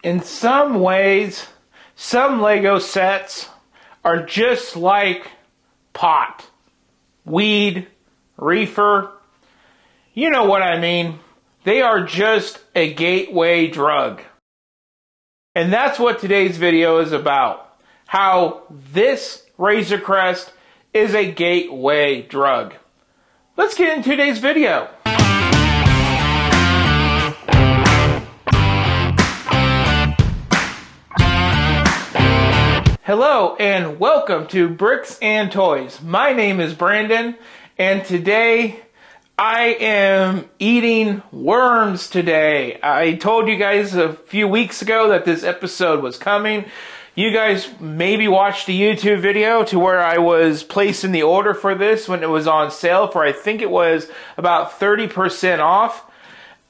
In some ways, some Lego sets are just like pot, weed, reefer. You know what I mean. They are just a gateway drug. And that's what today's video is about. How this Razor Crest is a gateway drug. Let's get into today's video. Hello and welcome to Bricks and Toys. My name is Brandon and today I am eating worms today. I told you guys a few weeks ago that this episode was coming. You guys maybe watched a YouTube video to where I was placing the order for this when it was on sale for I think it was about 30% off.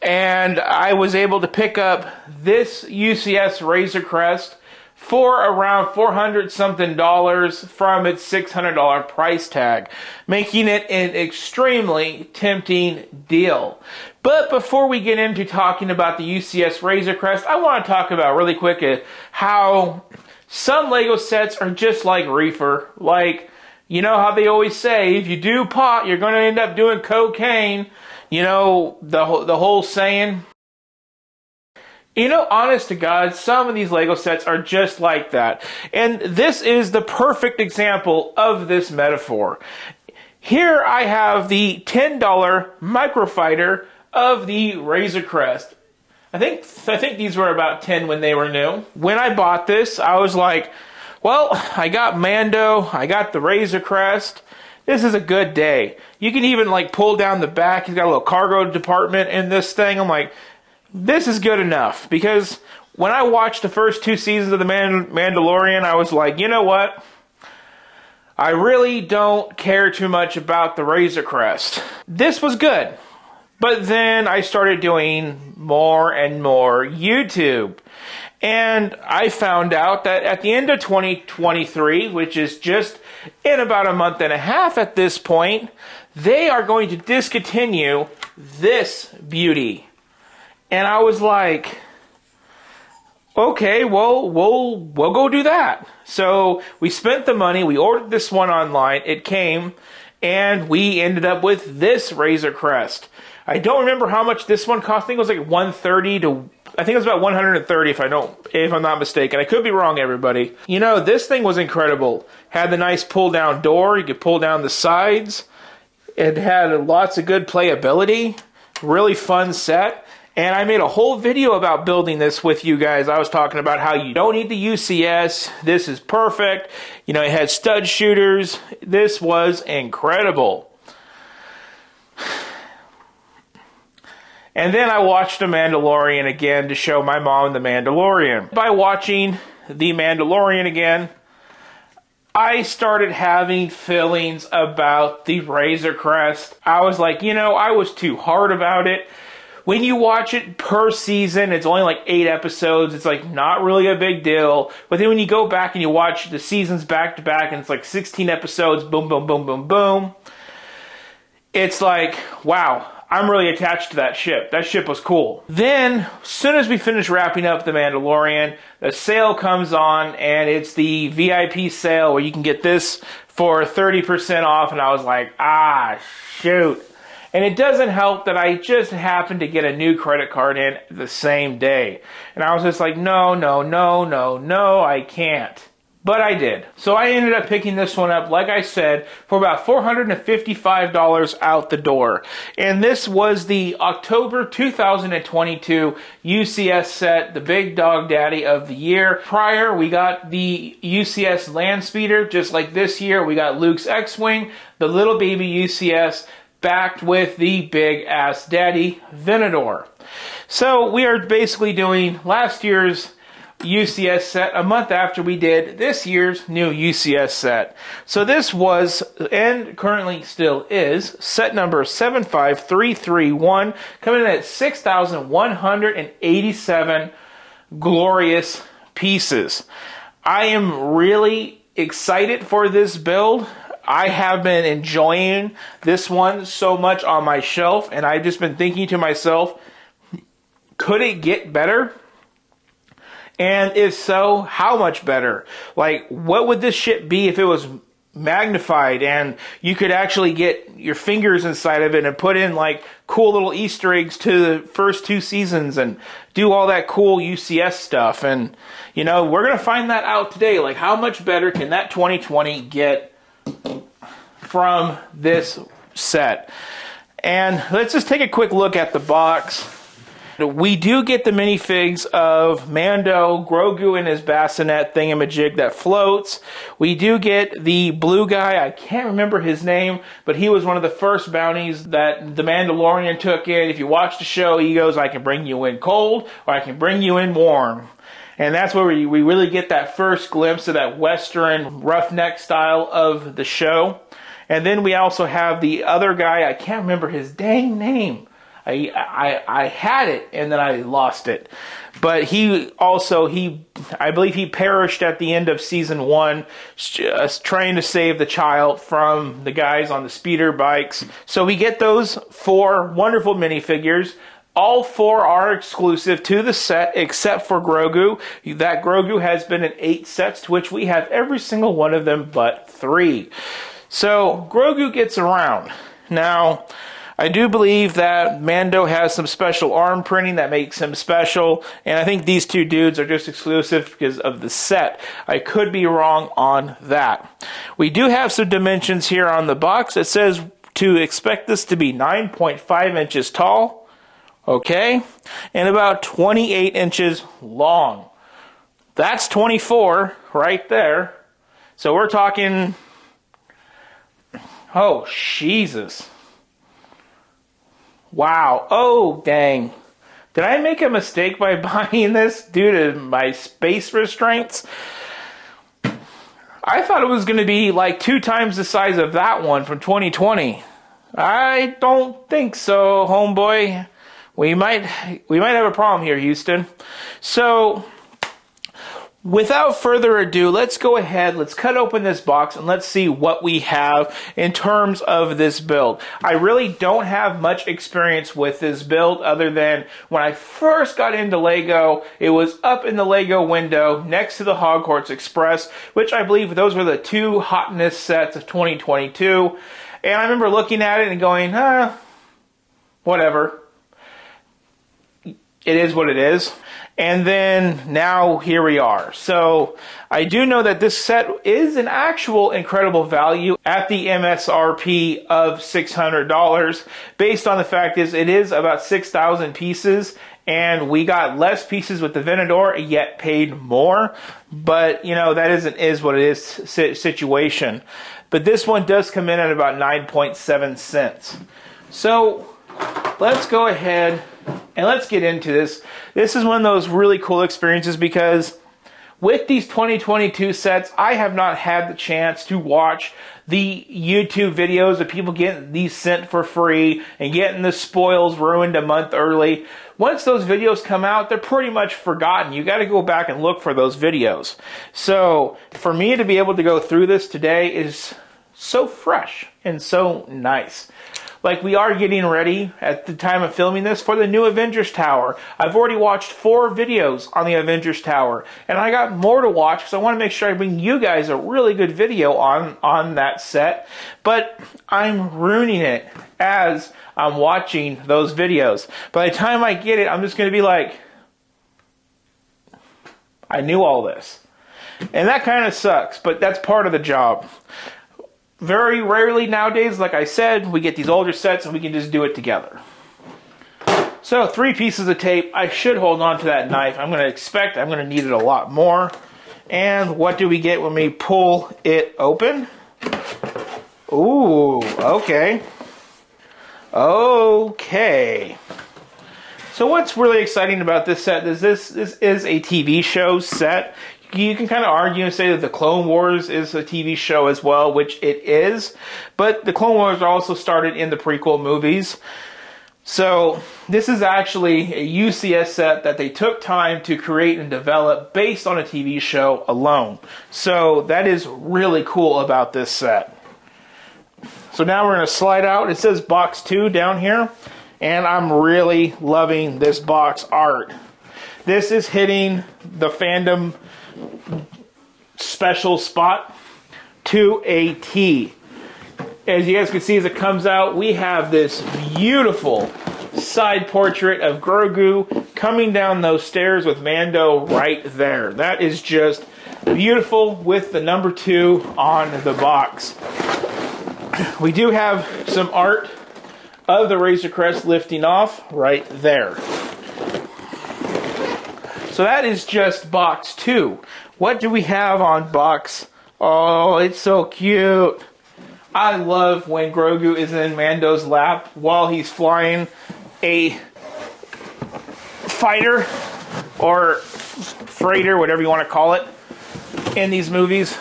And I was able to pick up this UCS Razor Crest for around $400 something from its $600 price tag, making it an extremely tempting deal. But before we get into talking about the UCS Razor Crest, I want to talk about really quick how some Lego sets are just like reefer. Like, you know how they always say, if you do pot, you're going to end up doing cocaine. You know, the whole saying. You know, honest to God, some of these Lego sets are just like that. And this is the perfect example of this metaphor. Here I have the $10 microfighter of the Razor Crest. I think these were about 10 when they were new. When I bought this, I was like, well, I got Mando, I got the Razor Crest. This is a good day. You can even like pull down the back. He's got a little cargo department in this thing. I'm like, this is good enough, because when I watched the first 2 seasons of The Mandalorian, I was like, you know what? I really don't care too much about the Razor Crest. This was good. But then I started doing more and more YouTube. And I found out that at the end of 2023, which is just in about a month and a half at this point, they are going to discontinue this beauty. And I was like, okay, well, we'll go do that. So we spent the money. We ordered this one online. It came, and we ended up with this Razor Crest. I don't remember how much this one cost. I think it was like $130 to, I think it was about $130 if I'm not mistaken. I could be wrong, everybody. You know, this thing was incredible. Had the nice pull-down door. You could pull down the sides. It had lots of good playability. Really fun set. And I made a whole video about building this with you guys. I was talking about how you don't need the UCS. This is perfect. You know, it had stud shooters. This was incredible. And then I watched The Mandalorian again to show my mom The Mandalorian. By watching The Mandalorian again, I started having feelings about the Razor Crest. I was like, you know, I was too hard about it. When you watch it per season, it's only like 8 episodes. It's like not really a big deal. But then when you go back and you watch the seasons back to back and it's like 16 episodes, boom, boom, boom, boom, boom. It's like, wow, I'm really attached to that ship. That ship was cool. Then, as soon as we finish wrapping up The Mandalorian, the sale comes on and it's the VIP sale where you can get this for 30% off. And I was like, shoot. And it doesn't help that I just happened to get a new credit card in the same day. And I was just like, no, I can't. But I did. So I ended up picking this one up, like I said, for about $455 out the door. And this was the October 2022 UCS set, the Big Dog Daddy of the year. Prior, we got the UCS Land Speeder, just like this year. We got Luke's X-Wing, the little baby UCS, backed with the big ass daddy Venador. So we are basically doing last year's UCS set a month after we did this year's new UCS set. So this was, and currently still is, set number 75331, coming in at 6,187 glorious pieces. I am really excited for this build. I have been enjoying this one so much on my shelf, and I've just been thinking to myself, could it get better? And if so, how much better? Like, what would this ship be if it was magnified and you could actually get your fingers inside of it and put in like cool little Easter eggs to the first 2 seasons and do all that cool UCS stuff? And, you know, we're going to find that out today. Like, how much better can that 2020 get from this set? And let's just take a quick look at the box. We do get the minifigs of Mando, Grogu in his bassinet thingamajig that floats. We do get the blue guy. I can't remember his name, but he was one of the first bounties that the Mandalorian took in. If you watch the show, he goes, I can bring you in cold or I can bring you in warm. And that's where we really get that first glimpse of that Western roughneck style of the show. And then we also have the other guy. I can't remember his dang name. I had it and then I lost it. But I believe he perished at the end of season 1, trying to save the child from the guys on the speeder bikes. So we get those 4 wonderful minifigures. All 4 are exclusive to the set except for Grogu. That Grogu has been in 8 sets, to which we have every single one of them but 3. So Grogu gets around. Now, I do believe that Mando has some special arm printing that makes him special, and I think these 2 dudes are just exclusive because of the set. I could be wrong on that. We do have some dimensions here on the box. It says to expect this to be 9.5 inches tall, okay, and about 28 inches long. That's 24 right there. So we're talking, oh, Jesus. Wow. Oh, dang. Did I make a mistake by buying this due to my space restraints? I thought it was going to be like 2 times the size of that one from 2020. I don't think so, homeboy. We might have a problem here, Houston. So, without further ado, let's go ahead, let's cut open this box, and let's see what we have in terms of this build. I really don't have much experience with this build other than when I first got into Lego, it was up in the Lego window next to the Hogwarts Express, which I believe those were the 2 hotness sets of 2022. And I remember looking at it and going, whatever. It is what it is. And then now here we are. So I do know that this set is an actual incredible value at the MSRP of $600 based on the fact is it is about 6,000 pieces and we got less pieces with the Venador yet paid more. But you know, that is what it is situation. But this one does come in at about 9.7 cents. So let's go ahead and let's get into this. This is one of those really cool experiences because with these 2022 sets, I have not had the chance to watch the YouTube videos of people getting these sent for free and getting the spoils ruined a month early. Once those videos come out, they're pretty much forgotten. You got to go back and look for those videos. So for me to be able to go through this today is so fresh and so nice. Like, we are getting ready at the time of filming this for the new Avengers Tower. I've already watched 4 videos on the Avengers Tower, and I got more to watch because I want to make sure I bring you guys a really good video on that set. But I'm ruining it as I'm watching those videos. By the time I get it, I'm just going to be like, I knew all this. And that kind of sucks, but that's part of the job. Very rarely nowadays, like I said, we get these older sets and we can just do it together. So 3 pieces of tape. I should hold on to that knife. I'm going to need it a lot more. And what do we get when we pull it open? Ooh, okay. Okay. So what's really exciting about this set is this is a TV show set. You can kind of argue and say that the Clone Wars is a TV show as well, which it is. But the Clone Wars also started in the prequel movies. So this is actually a UCS set that they took time to create and develop based on a TV show alone. So that is really cool about this set. So now we're going to slide out. It says box 2 down here. And I'm really loving this box art. This is hitting the fandom special spot to a T. As you guys can see as it comes out, we have this beautiful side portrait of Grogu coming down those stairs with Mando right there. That is just beautiful with the number 2 on the box. We do have some art of the Razor Crest lifting off right there. So that is just box 2. What do we have on box? Oh, it's so cute. I love when Grogu is in Mando's lap while he's flying a fighter or freighter, whatever you want to call it, in these movies.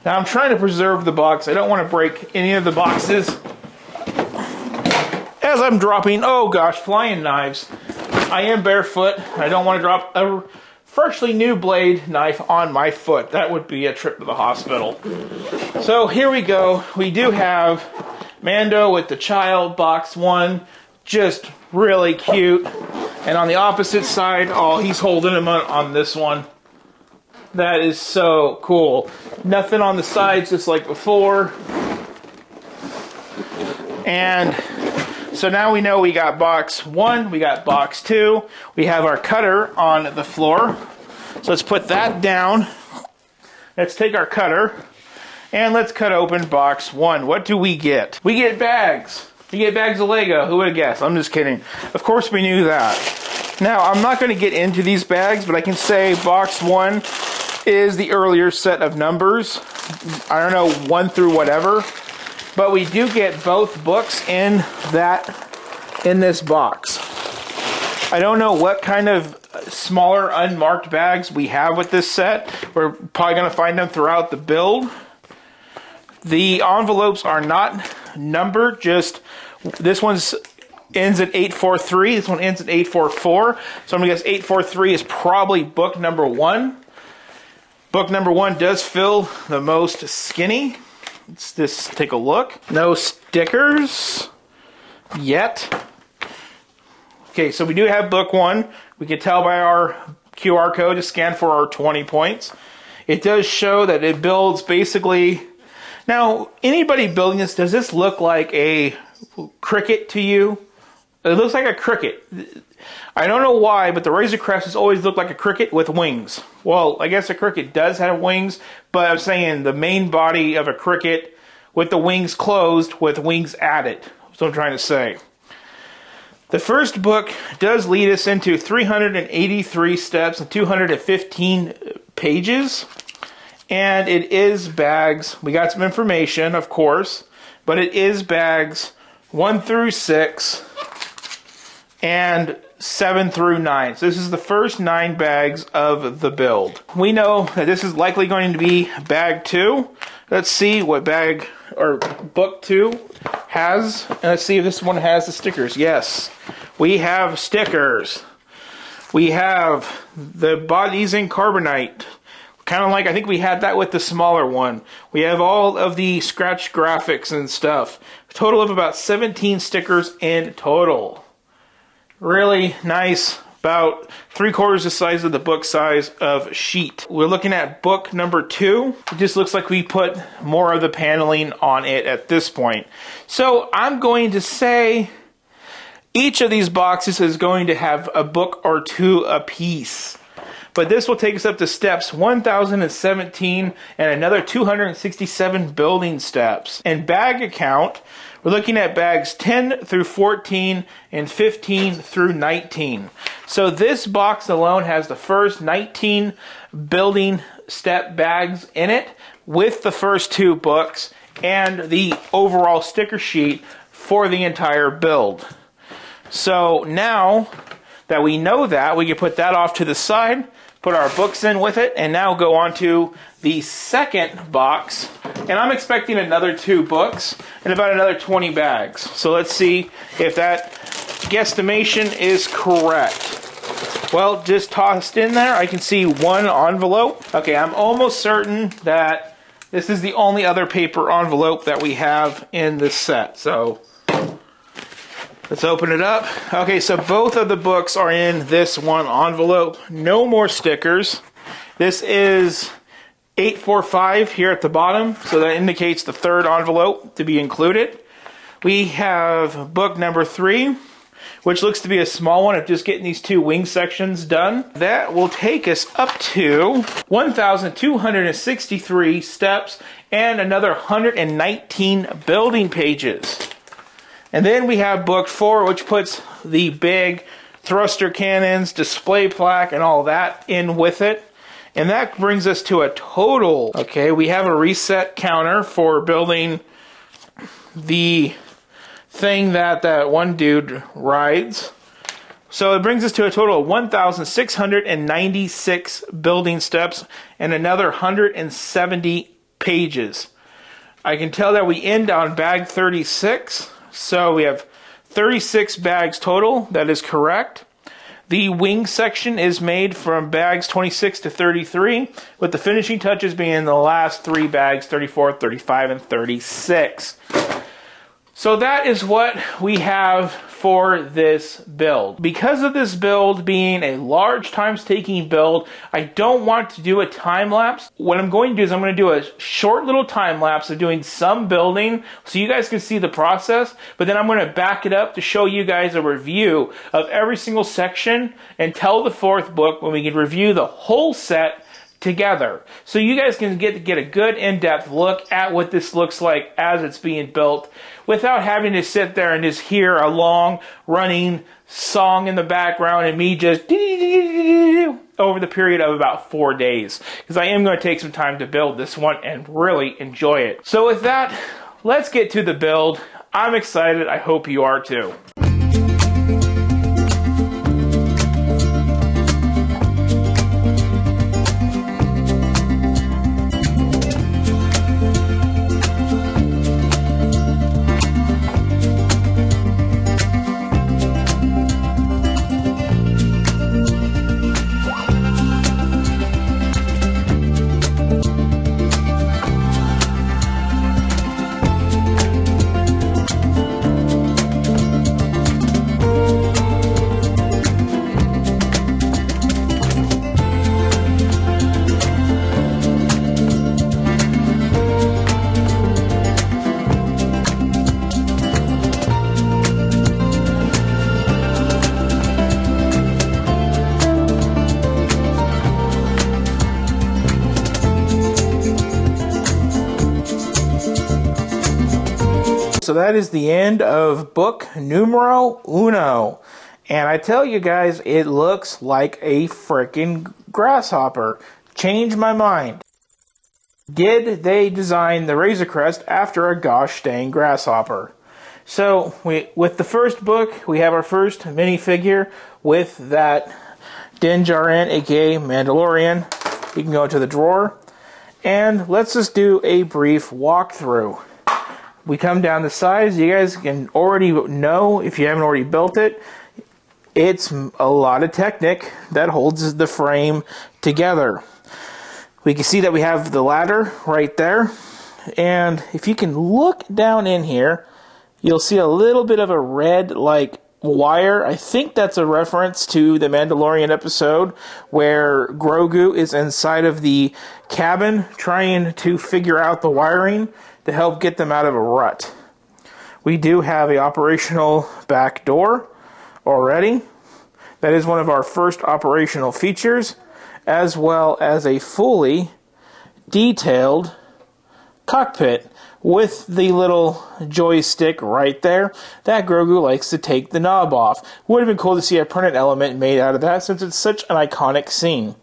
Now I'm trying to preserve the box. I don't want to break any of the boxes as I'm dropping, oh gosh, flying knives. I am barefoot. I don't want to drop a freshly new blade knife on my foot. That would be a trip to the hospital. So here we go. We do have Mando with the child, box 1. Just really cute. And on the opposite side, oh, he's holding him on this one. That is so cool. Nothing on the sides, just like before. And so now we know we got box 1, we got box 2. We have our cutter on the floor. So let's put that down. Let's take our cutter and let's cut open box 1. What do we get? We get bags. We get bags of Lego. Who would have guessed? I'm just kidding. Of course we knew that. Now, I'm not going to get into these bags, but I can say box 1 is the earlier set of numbers. I don't know, 1 through whatever. But we do get both books in this box. I don't know what kind of smaller unmarked bags we have with this set. We're probably going to find them throughout the build. The envelopes are not numbered, just this one's ends at 843, this one ends at 844. So I'm going to guess 843 is probably book number 1. Book number 1 does feel the most skinny. Let's just take a look. No stickers yet. Okay, so we do have book 1. We can tell by our QR code to scan for our 20 points. It does show that it builds basically... Now, anybody building this, does this look like a cricket to you? It looks like a cricket. I don't know why, but the Razor Crest has always looked like a cricket with wings. Well, I guess a cricket does have wings, but I'm saying the main body of a cricket with the wings closed with wings added. That's what I'm trying to say. The first book does lead us into 383 steps and 215 pages. And it is bags. We got some information, of course, but it is bags 1 through 6 and 7 through 9. So this is the first 9 bags of the build. We know that this is likely going to be bag 2. Let's see what bag or book 2 has. And let's see if this one has the stickers. Yes, we have stickers. We have the bodies in carbonite. Kind of like, I think we had that with the smaller one. We have all of the scratch graphics and stuff. A total of about 17 stickers in total. Really nice. About 3/4 the size of the book size of sheet. We're looking at book number 2. It just looks like we put more of the paneling on it at this point. So I'm going to say each of these boxes is going to have a book or 2 apiece. But this will take us up to steps 1,017 and another 267 building steps. And bag count, we're looking at bags 10 through 14 and 15 through 19. So this box alone has the first 19 building step bags in it with the first 2 books and the overall sticker sheet for the entire build. So now that we know that, we can put that off to the side, put our books in with it, and now go on to the second box. And I'm expecting another 2 books and about another 20 bags. So let's see if that guesstimation is correct. Well, just tossed in there, I can see 1 envelope. Okay, I'm almost certain that this is the only other paper envelope that we have in this set. So Let's open it up. Okay, so both of the books are in this one envelope. No more stickers. This is 845 here at the bottom, so that indicates the third envelope to be included. We have book number 3, which looks to be a small one of just getting these 2 wing sections done. That will take us up to 1,263 steps and another 119 building pages. And then we have book 4, which puts the big thruster cannons, display plaque, and all that in with it. And that brings us to a total. Okay, we have a reset counter for building the thing that one dude rides. So it brings us to a total of 1,696 building steps and another 170 pages. I can tell that we end on bag 36. So we have 36 bags total. That is correct. The wing section is made from bags 26 to 33, with the finishing touches being the last 3 bags, 34, 35, and 36. So that is what we have for this build. Because of this build being a large times taking build, I don't want to do a time lapse. What I'm going to do is I'm going to do a short little time lapse of doing some building so you guys can see the process, but then I'm going to back it up to show you guys a review of every single section until the 4th book when we can review the whole set together. So you guys can get a good in-depth look at what this looks like as it's being built without having to sit there and just hear a long running song in the background and me just over the period of about 4 days, because I am going to take some time to build this one and really enjoy it. So with that, let's get to the build. I'm excited. I hope you are too. So that is the end of book numero 1. And I tell you guys, it looks like a freaking grasshopper. Changed my mind. Did they design the Razor Crest after a gosh dang grasshopper? So with the first book, we have our first minifigure with that Din Djarin, aka Mandalorian. You can go into the drawer. And let's just do a brief walkthrough. We come down the sides. You guys can already know, if you haven't already built it, it's a lot of Technic that holds the frame together. We can see that we have the ladder right there. And if you can look down in here, you'll see a little bit of a red like wire. I think that's a reference to the Mandalorian episode where Grogu is inside of the cabin trying to figure out the wiring to help get them out of a rut. We do have an operational back door already. That is one of our first operational features, as well as a fully detailed cockpit with the little joystick right there that Grogu likes to take the knob off. Would have been cool to see a printed element made out of that since it's such an iconic scene.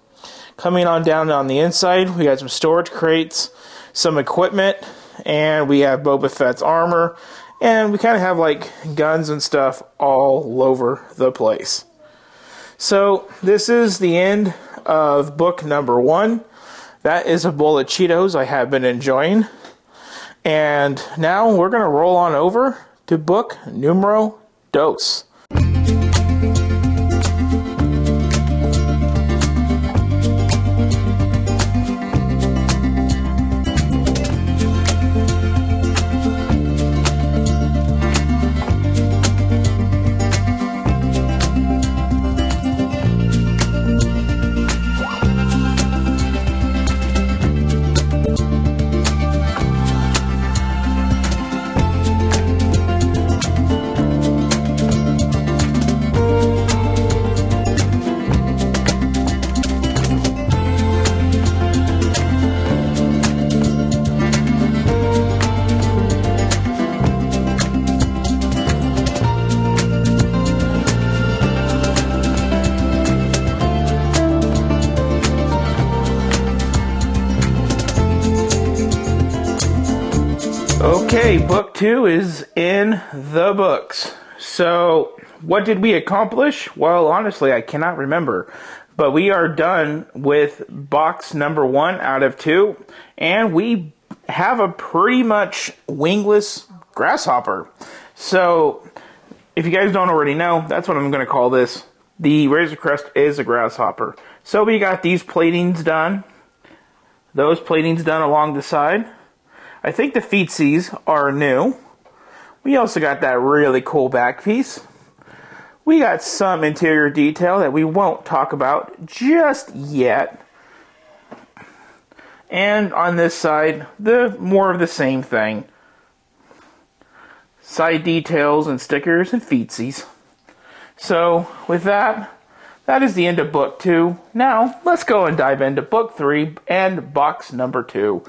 Coming on down on the inside, we got some storage crates, some equipment, and we have Boba Fett's armor, and we kind of have like guns and stuff all over the place. So this is the end of book number 1. That is a bowl of Cheetos I have been enjoying. And now we're going to roll on over to book numero 2. Okay, book 2 is in the books. So, what did we accomplish? Well, honestly, I cannot remember. But we are done with box number 1 out of 2. And we have a pretty much wingless grasshopper. So, if you guys don't already know, that's what I'm going to call this. The Razor Crest is a grasshopper. So, we got these platings done. Those platings done along the side. I think the feetsies are new. We also got that really cool back piece. We got some interior detail that we won't talk about just yet. And on this side, the more of the same thing. Side details and stickers and feetsies. So, with that, that is the end of book 2. Now, let's go and dive into book 3 and box number 2.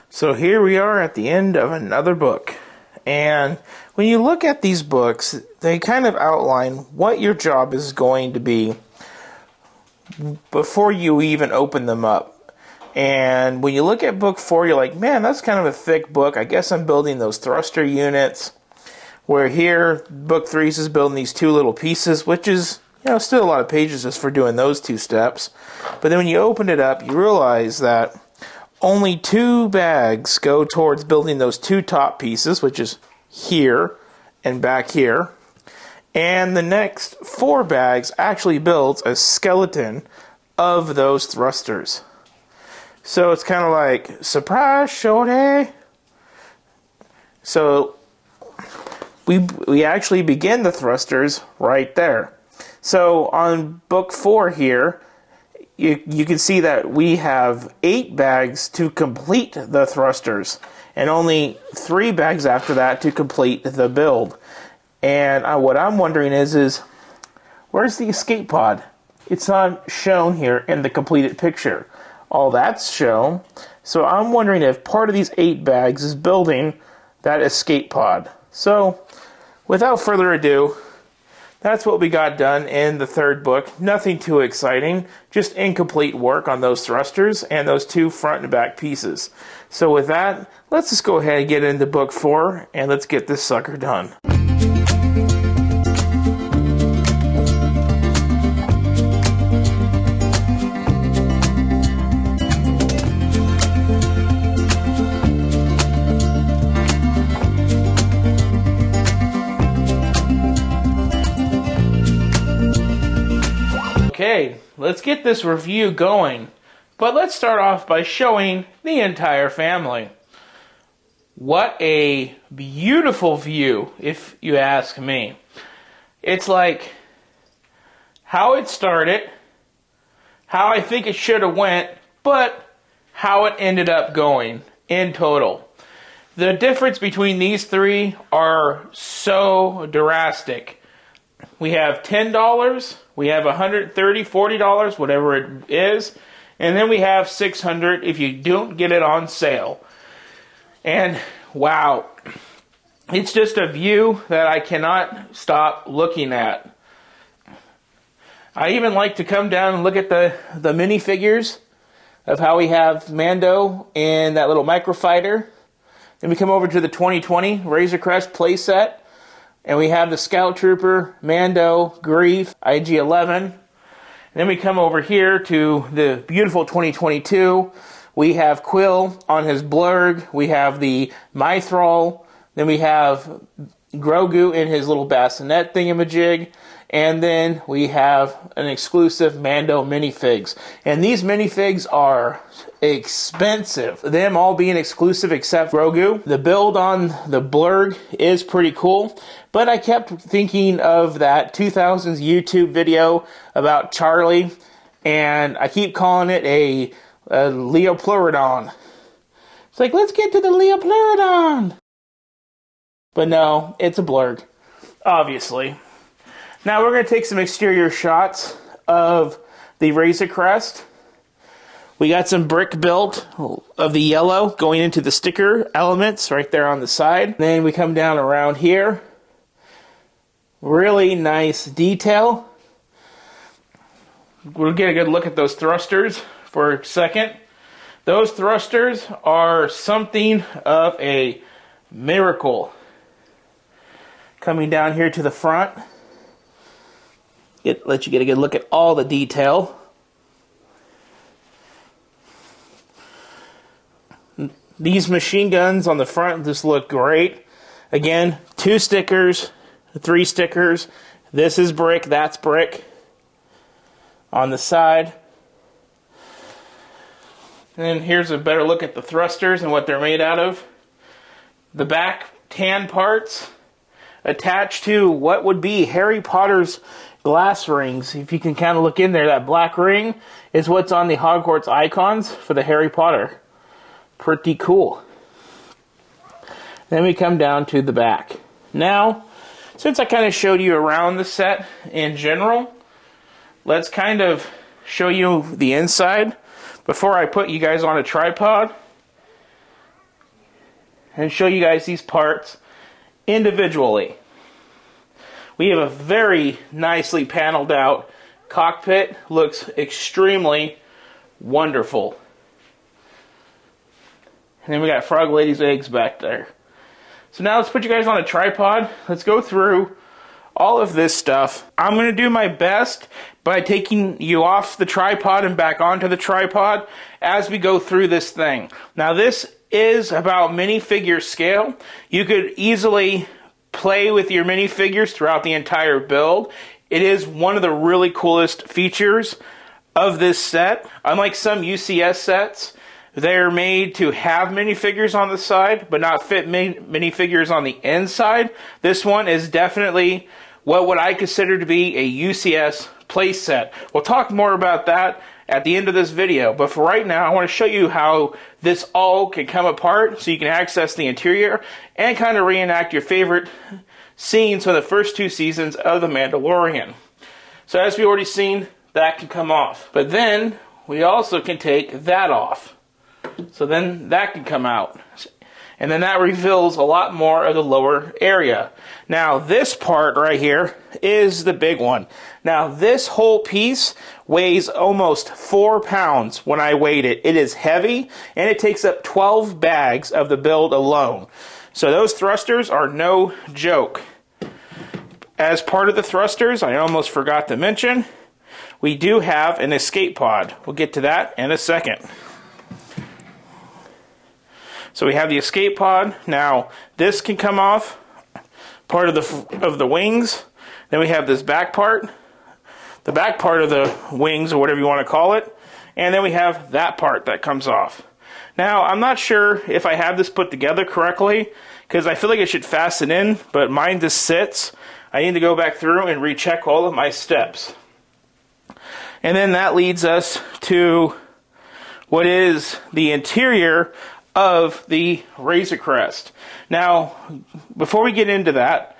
So here we are at the end of another book. And when you look at these books, they kind of outline what your job is going to be before you even open them up. And when you look at book 4, you're like, man, that's kind of a thick book. I guess I'm building those thruster units. Where here, book 3 is building these 2 little pieces, which is, still a lot of pages just for doing those 2 steps. But then when you open it up, you realize that only 2 bags go towards building those 2 top pieces, which is here and back here. And the next 4 bags actually builds a skeleton of those thrusters. So it's kind of like, surprise, shorty. So we actually begin the thrusters right there. So on book 4 here, you can see that we have 8 bags to complete the thrusters, and only 3 bags after that to complete the build. And what I'm wondering is where's the escape pod? It's not shown here in the completed picture. All that's shown. So I'm wondering if part of these 8 bags is building that escape pod. So, without further ado, that's what we got done in the 3rd book. Nothing too exciting, just incomplete work on those thrusters and those 2 front and back pieces. So with that, let's just go ahead and get into book 4 and let's get this sucker done. Okay, let's get this review going, but let's start off by showing the entire family. What a beautiful view, if you ask me. It's like how it started, how I think it should have went, but how it ended up going in total. The difference between these 3 are so drastic. We have $10, we have $130, $40, whatever it is, and then we have $600 if you don't get it on sale. And wow, it's just a view that I cannot stop looking at. I even like to come down and look at the minifigures of how we have Mando and that little microfighter. Then we come over to the 2020 Razor Crest playset. And we have the Scout Trooper, Mando, Grief, IG-11. And then we come over here to the beautiful 2022. We have Quill on his Blurg. We have the Mythrol. Then we have Grogu in his little bassinet thingamajig. And then we have an exclusive Mando minifigs. And these minifigs are expensive. Them all being exclusive except Grogu. The build on the Blurg is pretty cool. But I kept thinking of that 2000s YouTube video about Charlie. And I keep calling it a Leopleurodon. It's like, let's get to the Leopleurodon. But no, it's a Blurg. Obviously. Now we're going to take some exterior shots of the Razor Crest. We got some brick built of the yellow going into the sticker elements right there on the side. Then we come down around here. Really nice detail. We'll get a good look at those thrusters for a second. Those thrusters are something of a miracle. Coming down here to the front. Let you get a good look at all the detail. These machine guns on the front just look great. Again, 2 stickers, 3 stickers. This is brick, that's brick. On the side. And then here's a better look at the thrusters and what they're made out of. The back tan parts attached to what would be Harry Potter's glass rings. If you can kind of look in there, that black ring is what's on the Hogwarts icons for the Harry Potter. Pretty cool. Then we come down to the back. Now, since I kind of showed you around the set in general, let's kind of show you the inside before I put you guys on a tripod and show you guys these parts individually. We have a very nicely paneled out cockpit. Looks extremely wonderful. And then we got Frog Lady's eggs back there. So now let's put you guys on a tripod. Let's go through all of this stuff. I'm going to do my best by taking you off the tripod and back onto the tripod as we go through this thing. Now this is about minifigure scale. You could easily play with your minifigures throughout the entire build. It is one of the really coolest features of this set. Unlike some UCS sets, they're made to have minifigures on the side, but not fit minifigures on the inside. This one is definitely what would I consider to be a UCS playset. We'll talk more about that at the end of this video, but for right now I want to show you how this all can come apart so you can access the interior and kind of reenact your favorite scenes from the first 2 seasons of The Mandalorian. So as we've already seen, that can come off, but then we also can take that off, so then that can come out. And then that reveals a lot more of the lower area. Now this part right here is the big one. Now this whole piece weighs almost 4 pounds when I weighed it. It is heavy and it takes up 12 bags of the build alone. So those thrusters are no joke. As part of the thrusters, I almost forgot to mention, we do have an escape pod. We'll get to that in a second. So we have the escape pod. Now this can come off, part of the wings. Then we have this back part, the back part of the wings or whatever you want to call it. And then we have that part that comes off. Now I'm not sure if I have this put together correctly because I feel like it should fasten in, but mine just sits. I need to go back through and recheck all of my steps. And then that leads us to what is the interior of the Razor Crest. Now, before we get into that,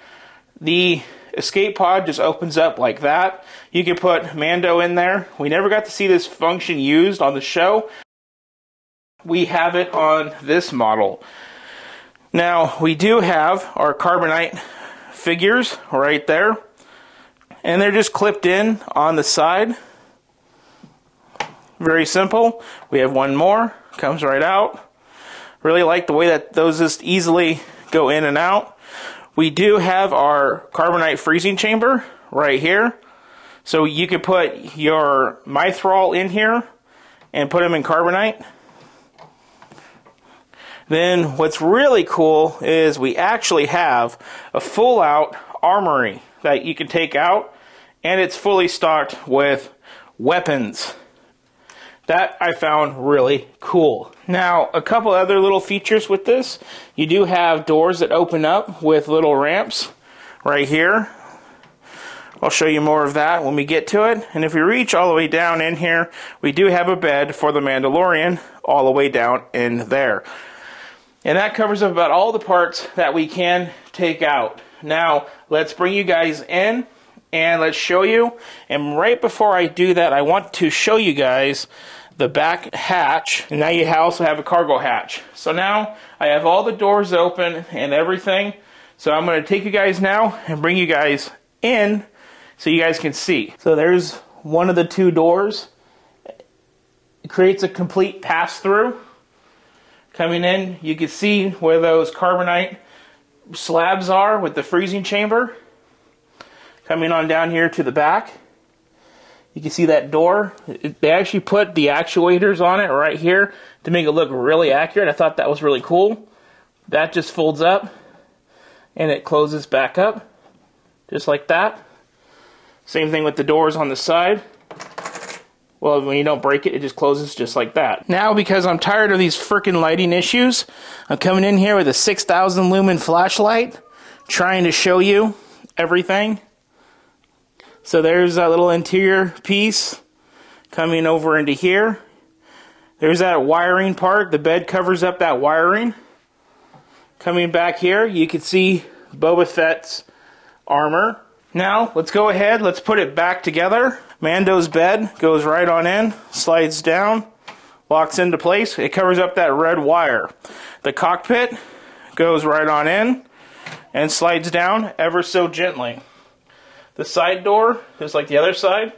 the escape pod just opens up like that. You can put Mando in there. We never got to see this function used on the show. We have it on this model. Now, we do have our carbonite figures right there. And they're just clipped in on the side. Very simple. We have one more. Comes right out. Really like the way that those just easily go in and out. We do have our carbonite freezing chamber right here. So you could put your Mythrol in here and put them in carbonite. Then what's really cool is we actually have a full out armory that you can take out, and it's fully stocked with weapons. That I found really cool. Now, a couple other little features with this. You do have doors that open up with little ramps right here. I'll show you more of that when we get to it. And if we reach all the way down in here, we do have a bed for the Mandalorian all the way down in there. And that covers up about all the parts that we can take out. Now, let's bring you guys in and let's show you. And right before I do that, I want to show you guys the back hatch. And now you also have a cargo hatch. So now I have all the doors open and everything. So I'm going to take you guys now and bring you guys in so you guys can see. So there's one of the two doors. It creates a complete pass-through. Coming in, you can see where those carbonite slabs are with the freezing chamber. Coming on down here to the back, you can see that door. They actually put the actuators on it right here to make it look really accurate. I thought that was really cool. That just folds up and it closes back up just like that. Same thing with the doors on the side. Well, when you don't break it, it just closes just like that. Now, because I'm tired of these frickin' lighting issues, I'm coming in here with a 6,000 lumen flashlight, trying to show you everything. So there's that little interior piece coming over into here. There's that wiring part. The bed covers up that wiring. Coming back here, you can see Boba Fett's armor. Now, let's go ahead, let's put it back together. Mando's bed goes right on in, slides down, locks into place. It covers up that red wire. The cockpit goes right on in and slides down ever so gently. The side door, just like the other side,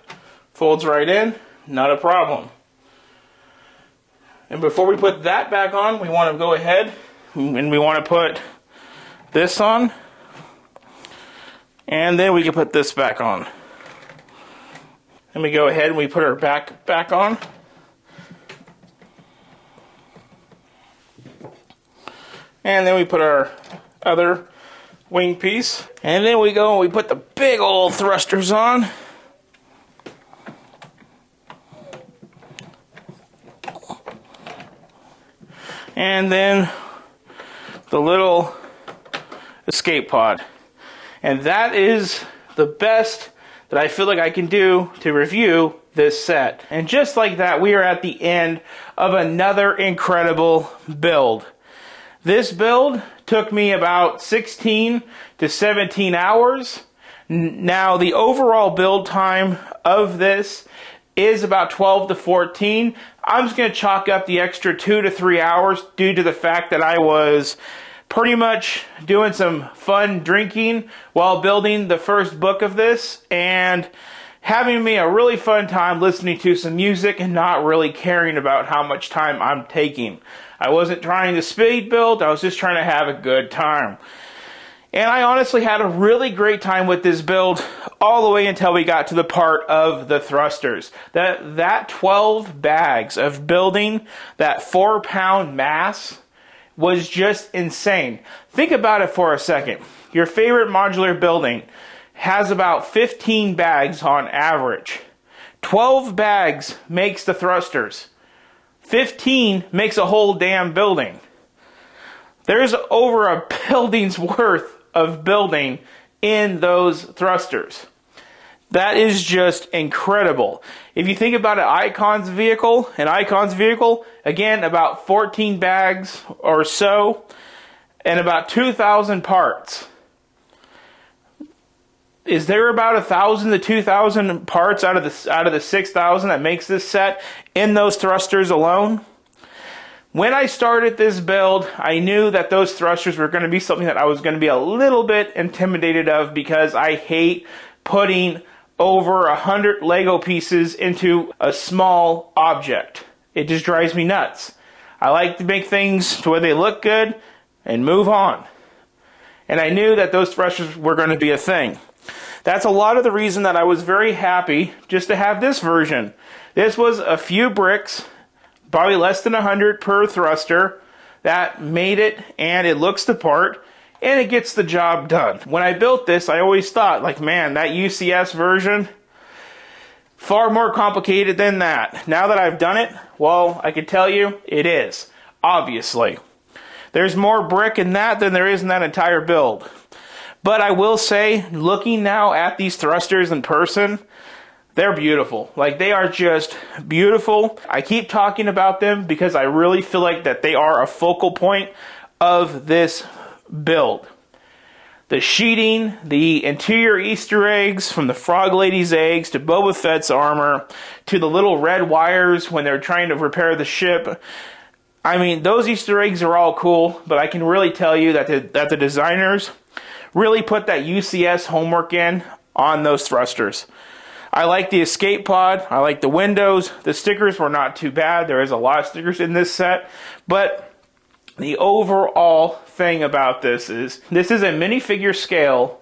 folds right in, not a problem. And before we put that back on, we want to go ahead and we want to put this on. And then we can put this back on. And we go ahead and we put our back on. And then we put our other wing piece. And then we go and we put the big old thrusters on. And then the little escape pod. And that is the best that I feel like I can do to review this set. And just like that, we are at the end of another incredible build. This build took me about 16 to 17 hours. Now, the overall build time of this is about 12 to 14. I'm just going to chalk up the extra 2 to 3 hours due to the fact that I was pretty much doing some fun drinking while building the first book of this and having me a really fun time listening to some music and not really caring about how much time I'm taking. I wasn't trying to speed build, I was just trying to have a good time. And I honestly had a really great time with this build all the way until we got to the part of the thrusters. That 12 bags of building that 4-pound mass was just insane. Think about it for a second. Your favorite modular building has about 15 bags on average. 12 bags makes the thrusters. 15 makes a whole damn building. There's over a building's worth of building in those thrusters. That is just incredible. If you think about an Icon's vehicle, again, about 14 bags or so, and about 2,000 parts. Is there about 1,000 to 2,000 parts out of the 6,000 that makes this set in those thrusters alone? When I started this build, I knew that those thrusters were going to be something that I was going to be a little bit intimidated of because I hate putting over 100 Lego pieces into a small object. It just drives me nuts. I like to make things to where they look good and move on. And I knew that those thrusters were going to be a thing. That's a lot of the reason that I was very happy just to have this version. This was a few bricks, probably less than 100 per thruster, that made it, and it looks the part, and it gets the job done. When I built this, I always thought, like, man, that UCS version, far more complicated than that. Now that I've done it, well, I can tell you, it is, obviously. There's more brick in that than there is in that entire build. But I will say, looking now at these thrusters in person, they're beautiful. Like, they are just beautiful. I keep talking about them because I really feel like that they are a focal point of this build. The sheeting, the interior Easter eggs, from the Frog Lady's eggs to Boba Fett's armor, to the little red wires when they're trying to repair the ship. I mean, those Easter eggs are all cool, but I can really tell you that the designers really put that UCS homework in on those thrusters. I like the escape pod. I like the windows. The stickers were not too bad. There is a lot of stickers in this set, but the overall thing about this is a minifigure scale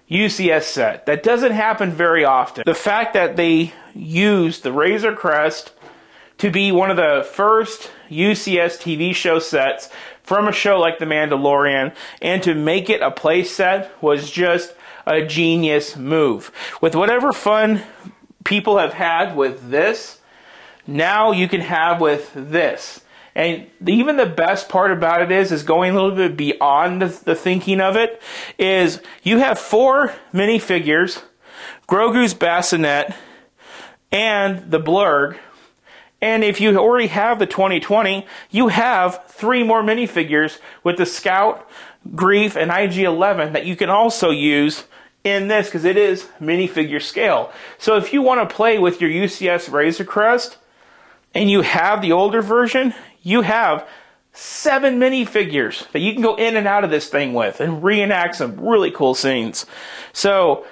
UCS set. That doesn't happen very often. The fact that they used the Razor Crest to be one of the first UCS TV show sets from a show like The Mandalorian, and to make it a play set was just a genius move. With whatever fun people have had with this, now you can have with this. And even the best part about it is going a little bit beyond the thinking of it, is you have 4 minifigures, Grogu's bassinet, and the Blurg. And if you already have the 2020, you have 3 more minifigures with the Scout, Grief, and IG-11 that you can also use in this, because it is minifigure scale. So if you want to play with your UCS Razor Crest and you have the older version, you have 7 minifigures that you can go in and out of this thing with and reenact some really cool scenes. So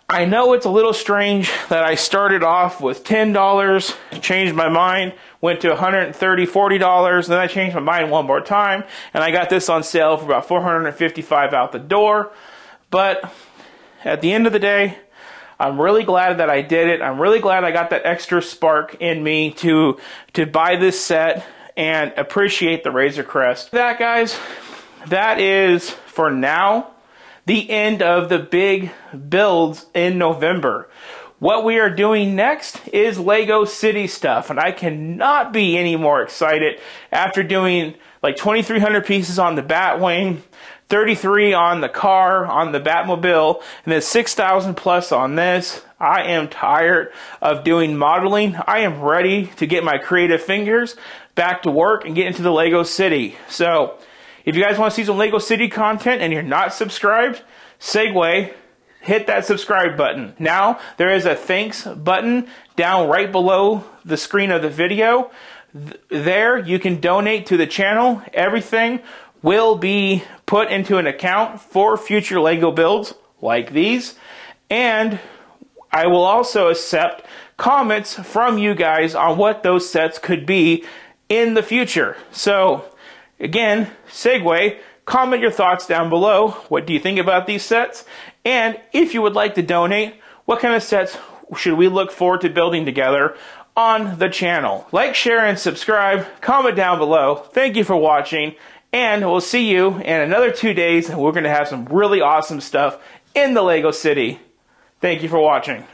I know it's a little strange that I started off with $10, changed my mind, went to $130, $40, then I changed my mind one more time, and I got this on sale for about $455 out the door. But at the end of the day, I'm really glad that I did it. I'm really glad I got that extra spark in me to buy this set and appreciate the Razor Crest. That, guys, that is, for now, the end of the big builds in November. What we are doing next is Lego City stuff, and I cannot be any more excited after doing like 2,300 pieces on the Batwing, 33 on the car, on the Batmobile, and then 6,000 plus on this. I am tired of doing modeling. I am ready to get my creative fingers back to work and get into the Lego City. So, if you guys want to see some Lego City content and you're not subscribed, segue, hit that subscribe button. Now, there is a thanks button down right below the screen of the video. There, you can donate to the channel. Everything will be put into an account for future Lego builds like these. And I will also accept comments from you guys on what those sets could be in the future. So, again, segue, comment your thoughts down below. What do you think about these sets? And if you would like to donate, what kind of sets should we look forward to building together on the channel? Like, share, and subscribe. Comment down below. Thank you for watching, and we'll see you in another 2 days. We're going to have some really awesome stuff in the Lego City. Thank you for watching.